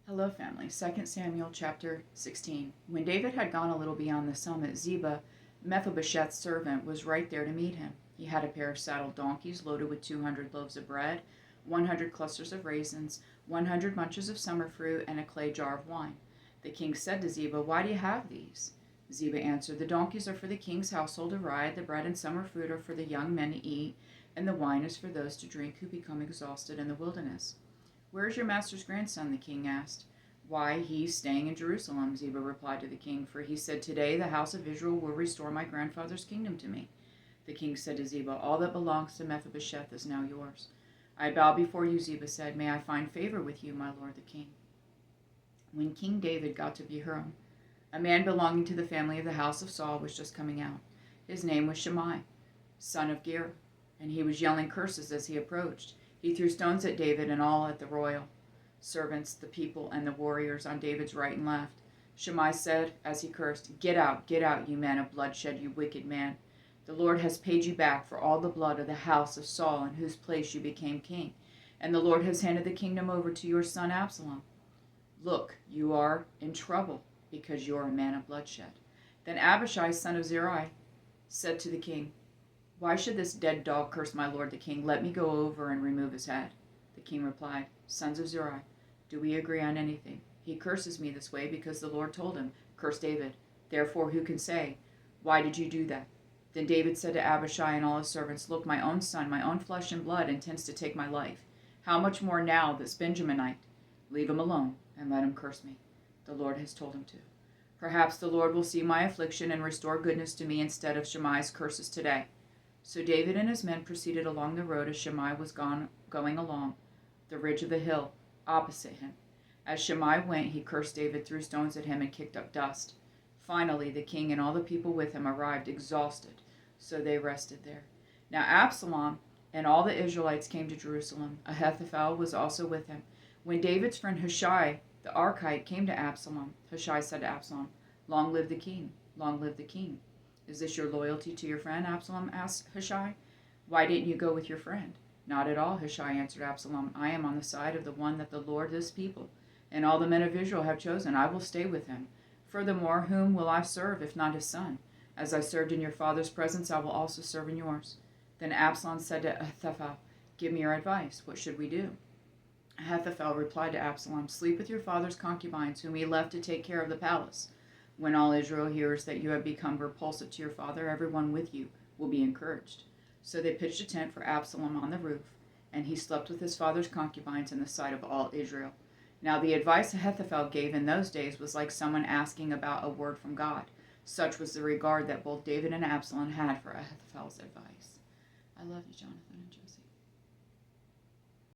Hello, family. 2 Samuel chapter 16. When David had gone a little beyond the summit, Ziba, Mephibosheth's servant, was right there to meet him. He had a pair of saddled donkeys loaded with 200 loaves of bread, 100 clusters of raisins, 100 bunches of summer fruit, and a clay jar of wine. The king said to Ziba, "Why do you have these?" Ziba answered, "The donkeys are for the king's household to ride, the bread and summer fruit are for the young men to eat, and the wine is for those to drink who become exhausted in the wilderness." "Where is your master's grandson?" the king asked. "Why, he's staying in Jerusalem," Ziba replied to the king, "for he said, 'Today the house of Israel will restore my grandfather's kingdom to me.'" The king said to Ziba, "All that belongs to Mephibosheth is now yours." "I bow before you," Ziba said. "May I find favor with you, my lord the king." When King David got to Bahurim, a man belonging to the family of the house of Saul was just coming out. His name was Shimei, son of Gera, and he was yelling curses as he approached. He threw stones at David and all at the royal servants, the people, and the warriors on David's right and left. Shimei said as he cursed, get out, you man of bloodshed, you wicked man. The Lord has paid you back for all the blood of the house of Saul, in whose place you became king, and the Lord has handed the kingdom over to your son Absalom. Look, you are in trouble, because you are a man of bloodshed." Then Abishai, son of Zeruiah, said to the king, "Why should this dead dog curse my lord the king? Let me go over and remove his head." The king replied, "Sons of Zeruiah, do we agree on anything? He curses me this way because the Lord told him, 'Curse David.' Therefore who can say, 'Why did you do that?'" Then David said to Abishai and all his servants, "Look, my own son, my own flesh and blood, intends to take my life. How much more now this Benjaminite? Leave him alone and let him curse me. The Lord has told him to. Perhaps the Lord will see my affliction and restore goodness to me instead of Shimei's curses today." So David and his men proceeded along the road as Shimei was going along the ridge of the hill opposite him. As Shimei went, he cursed David, threw stones at him, and kicked up dust. Finally, the king and all the people with him arrived exhausted, so they rested there. Now Absalom and all the Israelites came to Jerusalem. Ahithophel was also with him. When David's friend Hushai the Archite came to Absalom, Hushai said to Absalom, "Long live the king, long live the king." "Is this your loyalty to your friend?" Absalom asked Hushai. "Why didn't you go with your friend?" "Not at all," Hushai answered Absalom. "I am on the side of the one that the Lord, this people, and all the men of Israel have chosen. I will stay with him. Furthermore, whom will I serve if not his son? As I served in your father's presence, I will also serve in yours." Then Absalom said to Ahithophel, "Give me your advice. What should we do?" Ahithophel replied to Absalom, "Sleep with your father's concubines, whom he left to take care of the palace. When all Israel hears that you have become repulsive to your father, everyone with you will be encouraged." So they pitched a tent for Absalom on the roof, and he slept with his father's concubines in the sight of all Israel. Now the advice Ahithophel gave in those days was like someone asking about a word from God. Such was the regard that both David and Absalom had for Ahithophel's advice. I love you, Jonathan and Josie.